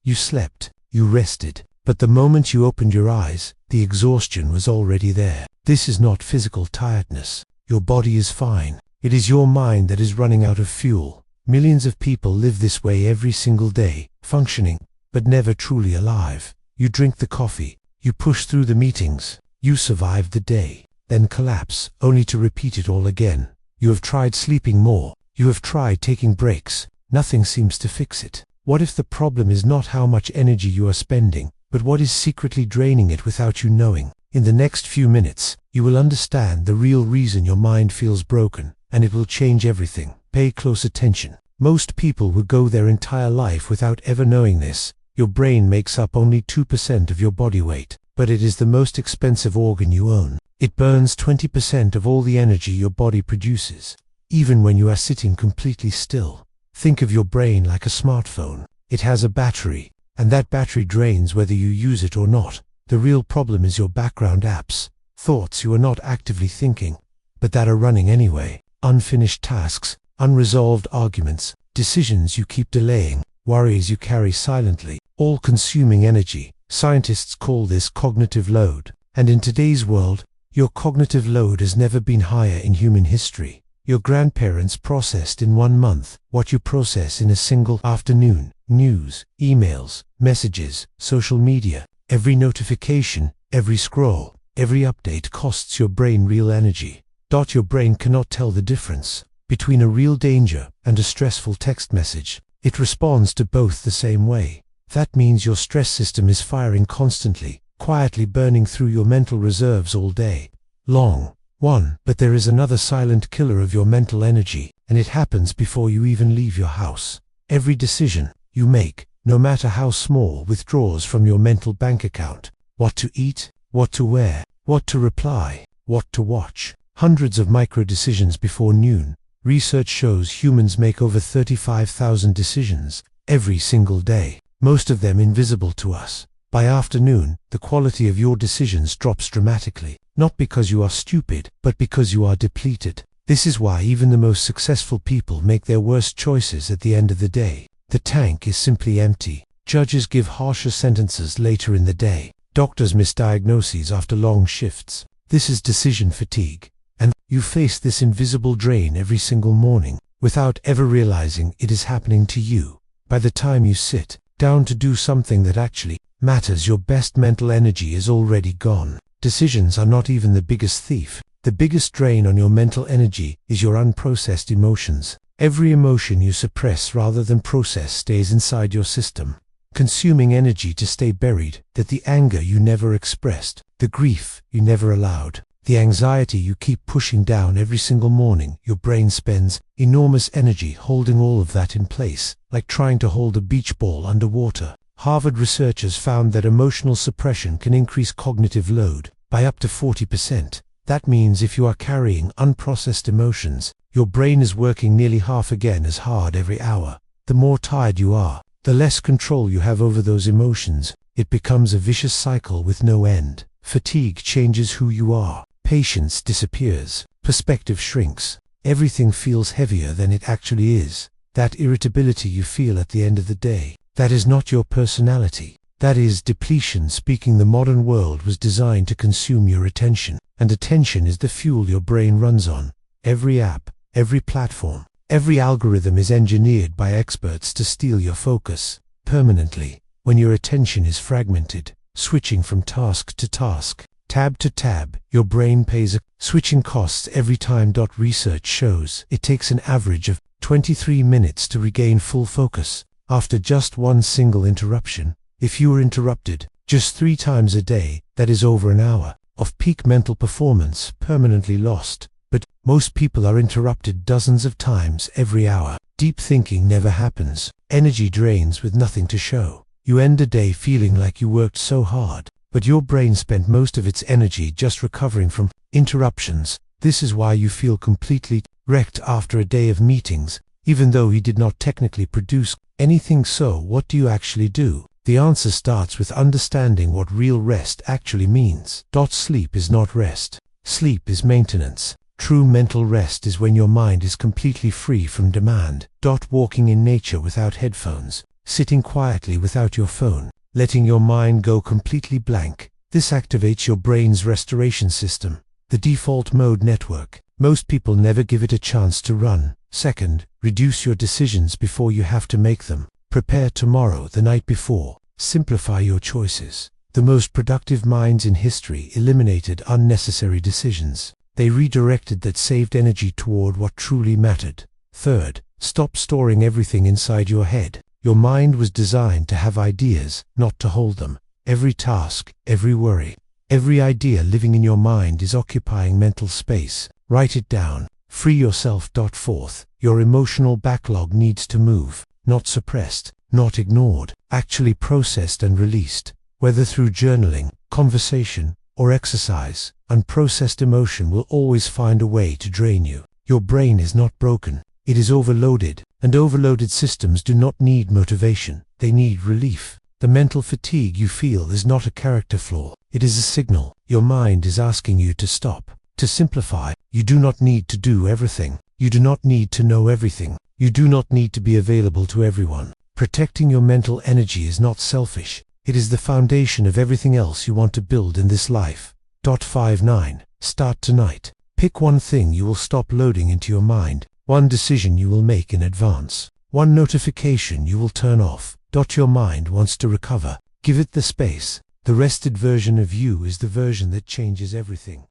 You slept, you rested, but the moment you opened your eyes, the exhaustion was already there. This is not physical tiredness. Your body is fine. It is your mind that is running out of fuel. Millions of people live this way every single day, functioning, but never truly alive. You drink the coffee, you push through the meetings, you survive the day, then collapse, only to repeat it all again. You have tried sleeping more, you have tried taking breaks, nothing seems to fix it. What if the problem is not how much energy you are spending, but what is secretly draining it without you knowing? In the next few minutes, you will understand the real reason your mind feels broken, and it will change everything. Pay close attention. Most people will go their entire life without ever knowing this. Your brain makes up only 2% of your body weight, but it is the most expensive organ you own. It burns 20% of all the energy your body produces, even when you are sitting completely still. Think of your brain like a smartphone. It has a battery, and that battery drains whether you use it or not. The real problem is your background apps, thoughts you are not actively thinking, but that are running anyway. Unfinished tasks, unresolved arguments, decisions you keep delaying, worries you carry silently, all consuming energy. Scientists call this cognitive load, and in today's world, your cognitive load has never been higher in human history. Your grandparents processed in 1 month what you process in a single afternoon. News, emails, messages, social media, every notification, every scroll, every update costs your brain real energy. Your brain cannot tell the difference between a real danger and a stressful text message. It responds to both the same way. That means your stress system is firing constantly, quietly burning through your mental reserves all day long. But there is another silent killer of your mental energy, and it happens before you even leave your house. Every decision you make, no matter how small, withdraws from your mental bank account. What to eat, what to wear, what to reply, what to watch. Hundreds of micro decisions before noon. Research shows humans make over 35,000 decisions every single day, most of them invisible to us. By afternoon, the quality of your decisions drops dramatically, not because you are stupid, but because you are depleted. This is why even the most successful people make their worst choices at the end of the day. The tank is simply empty. Judges give harsher sentences later in the day. Doctors miss diagnoses after long shifts. This is decision fatigue. And you face this invisible drain every single morning, without ever realizing it is happening to you. By the time you sit down to do something that actually matters, your best mental energy is already gone. Decisions are not even the biggest thief. The biggest drain on your mental energy is your unprocessed emotions. Every emotion you suppress rather than process stays inside your system, consuming energy to stay buried. That the anger you never expressed, the grief you never allowed, the anxiety you keep pushing down every single morning. Your brain spends enormous energy holding all of that in place, like trying to hold a beach ball underwater. Harvard researchers found that emotional suppression can increase cognitive load by up to 40%. That means if you are carrying unprocessed emotions, your brain is working nearly half again as hard every hour. The more tired you are, the less control you have over those emotions. It becomes a vicious cycle with no end. Fatigue changes who you are. Patience disappears. Perspective shrinks. Everything feels heavier than it actually is. That irritability you feel at the end of the day, that is not your personality. That is depletion speaking. The modern world was designed to consume your attention, and attention is the fuel your brain runs on. Every app, every platform, every algorithm is engineered by experts to steal your focus permanently. When your attention is fragmented, switching from task to task, tab to tab, your brain pays a switching costs every time. Research shows it takes an average of 23 minutes to regain full focus after just one single interruption. If you are interrupted just 3 times a day, that is over an hour of peak mental performance permanently lost. But most people are interrupted dozens of times every hour. Deep thinking never happens. Energy drains with nothing to show. You end a day feeling like you worked so hard, but your brain spent most of its energy just recovering from interruptions. This is why you feel completely wrecked after a day of meetings, even though you did not technically produce anything. So what do you actually do? The answer starts with understanding what real rest actually means. Sleep is not rest. Sleep is maintenance. True mental rest is when your mind is completely free from demand. Walking in nature without headphones. sitting quietly without your phone, letting your mind go completely blank. This activates your brain's restoration system, the default mode network. Most people never give it a chance to run. Second, reduce your decisions before you have to make them. Prepare tomorrow the night before. Simplify your choices. The most productive minds in history eliminated unnecessary decisions. They redirected that saved energy toward what truly mattered. Third, stop storing everything inside your head. Your mind was designed to have ideas, not to hold them. Every task, every worry, every idea living in your mind is occupying mental space. Write it down. Free yourself. Fourth, your emotional backlog needs to move, not suppressed, not ignored, actually processed and released. Whether through journaling, conversation, or exercise, unprocessed emotion will always find a way to drain you. Your brain is not broken, it is overloaded, and overloaded systems do not need motivation, they need relief. The mental fatigue you feel is not a character flaw, it is a signal. Your mind is asking you to stop, to simplify. You do not need to do everything. You do not need to know everything. You do not need to be available to everyone. Protecting your mental energy is not selfish. It is the foundation of everything else you want to build in this life. 59. Start tonight. Pick one thing you will stop loading into your mind, one decision you will make in advance, one notification you will turn off. Your mind wants to recover. Give it the space. The rested version of you is the version that changes everything.